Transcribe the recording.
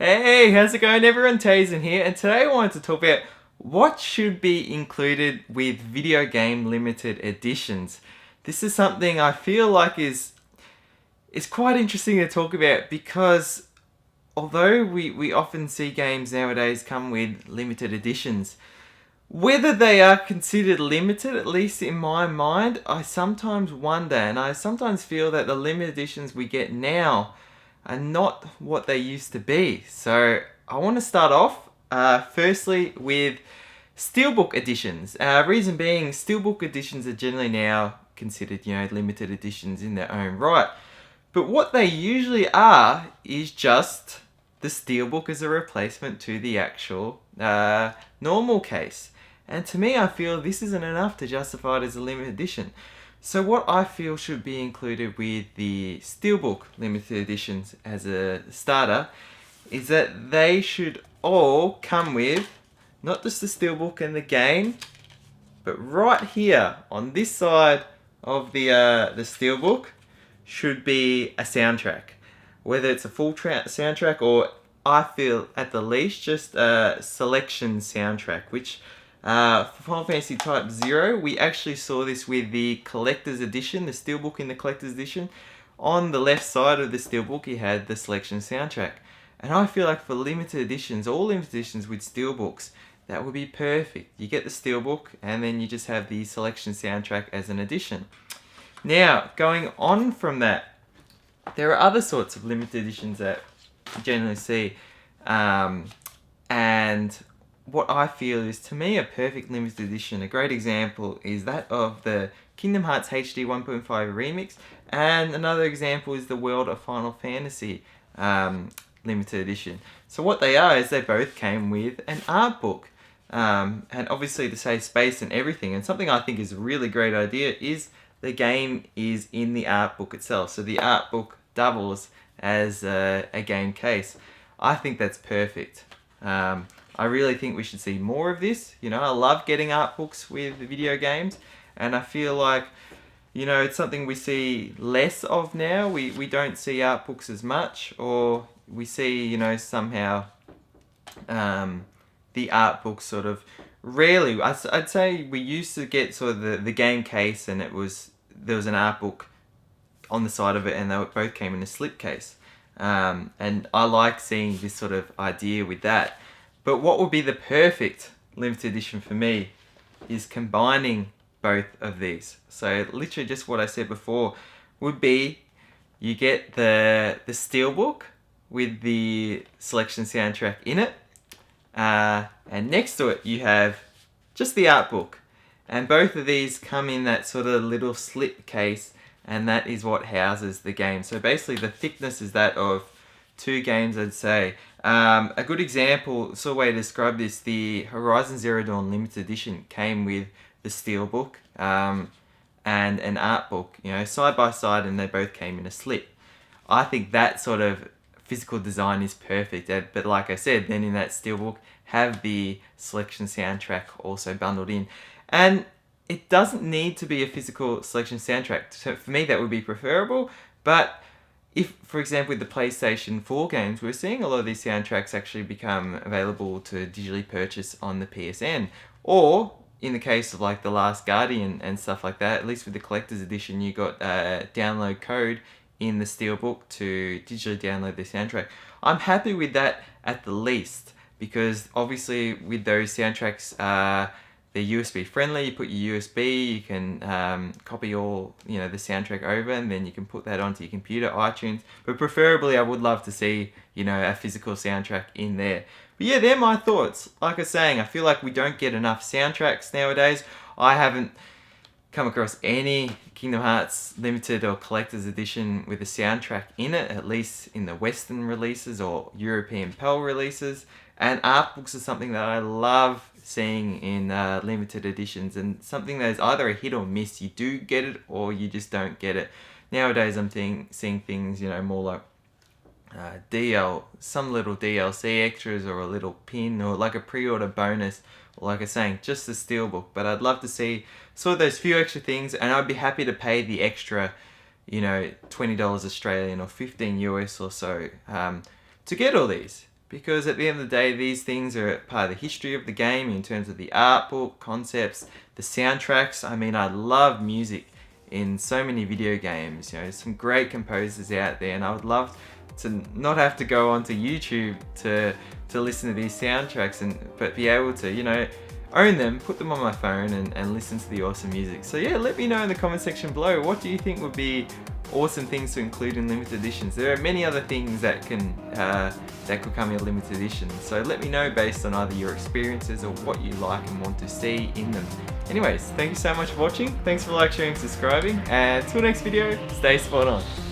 Hey, how's it going everyone? Teysind here, and today I wanted to talk about what should be included with video game limited editions. This is something I feel like is quite interesting to talk about because although we often see games nowadays come with limited editions, whether they are considered limited, at least in my mind, I sometimes wonder, and I sometimes feel that the limited editions we get now are not what they used to be. So I want to start off firstly with Steelbook editions. Reason being, Steelbook editions are generally now considered, limited editions in their own right. But what they usually are is just the Steelbook as a replacement to the actual normal case. And to me, I feel this isn't enough to justify it as a limited edition. So what I feel should be included with the Steelbook limited editions as a starter is that they should all come with not just the Steelbook and the game, but right here on this side of the Steelbook should be a soundtrack. Whether it's a full soundtrack or I feel at the least just a selection soundtrack, which for Final Fantasy Type 0, we actually saw this with the Collector's Edition, the Steelbook in the Collector's Edition. On the left side of the Steelbook, you had the selection soundtrack. And I feel like for limited editions, all limited editions with Steelbooks, that would be perfect. You get the Steelbook, and then you just have the selection soundtrack as an addition. Now, going on from that, there are other sorts of limited editions that you generally see. And what I feel is, to me, a perfect limited edition. A great example is that of the Kingdom Hearts HD 1.5 remix, and another example is the World of Final Fantasy limited edition. So what they are is they both came with an art book, and obviously to save space and everything. And something I think is a really great idea is the game is in the art book itself. So the art book doubles as a game case. I think that's perfect. I really think we should see more of this. I love getting art books with video games, and I feel like, it's something we see less of now. We don't see art books as much, or we see, somehow the art book sort of rarely. I'd say we used to get sort of the game case, and there was an art book on the side of it, and they both came in a slipcase. And I like seeing this sort of idea with that. But what would be the perfect limited edition for me is combining both of these. So literally just what I said before would be, you get the Steelbook with the selection soundtrack in it, and next to it you have just the art book. And both of these come in that sort of little slip case, and that is what houses the game. So basically the thickness is that of two games, I'd say. A good example, sort of way to describe this, the Horizon Zero Dawn limited edition came with the Steelbook and an art book, side by side, and they both came in a slip. I think that sort of physical design is perfect. But like I said, then in that Steelbook, have the selection soundtrack also bundled in. And it doesn't need to be a physical selection soundtrack. So for me, that would be preferable. But if, for example, with the PlayStation 4 games, we're seeing a lot of these soundtracks actually become available to digitally purchase on the PSN. Or, in the case of like The Last Guardian and stuff like that, at least with the Collector's Edition, you got a download code in the Steelbook to digitally download the soundtrack. I'm happy with that at the least, because obviously with those soundtracks, they're USB friendly. You put your USB, you can copy all the soundtrack over, and then you can put that onto your computer, iTunes. But preferably, I would love to see a physical soundtrack in there. But yeah, they're my thoughts. Like I was saying, I feel like we don't get enough soundtracks nowadays. I haven't come across any Kingdom Hearts limited or collector's edition with a soundtrack in it, at least in the Western releases or European PAL releases. And art books are something that I love seeing in limited editions, and something that is either a hit or miss. You do get it or you just don't get it. Nowadays I'm seeing things, more like some little DLC extras, or a little pin, or like a pre-order bonus, or like I was saying, just the Steelbook. But I'd love to see sort of those few extra things, and I'd be happy to pay the extra, $20 Australian or 15 US or so to get all these. because at the end of the day, these things are part of the history of the game in terms of the art book, concepts, the soundtracks. I mean, I love music in so many video games. You know, some great composers out there, and I would love to not have to go onto YouTube to listen to these soundtracks, but be able to, you know, own them, put them on my phone, and listen to the awesome music. So yeah, let me know in the comment section below, what do you think would be awesome things to include in limited editions? There are many other things that could come in limited editions, so let me know based on either your experiences or what you like and want to see in them. Anyways, thank you so much for watching. Thanks for sharing, subscribing, and until next video, stay spot on.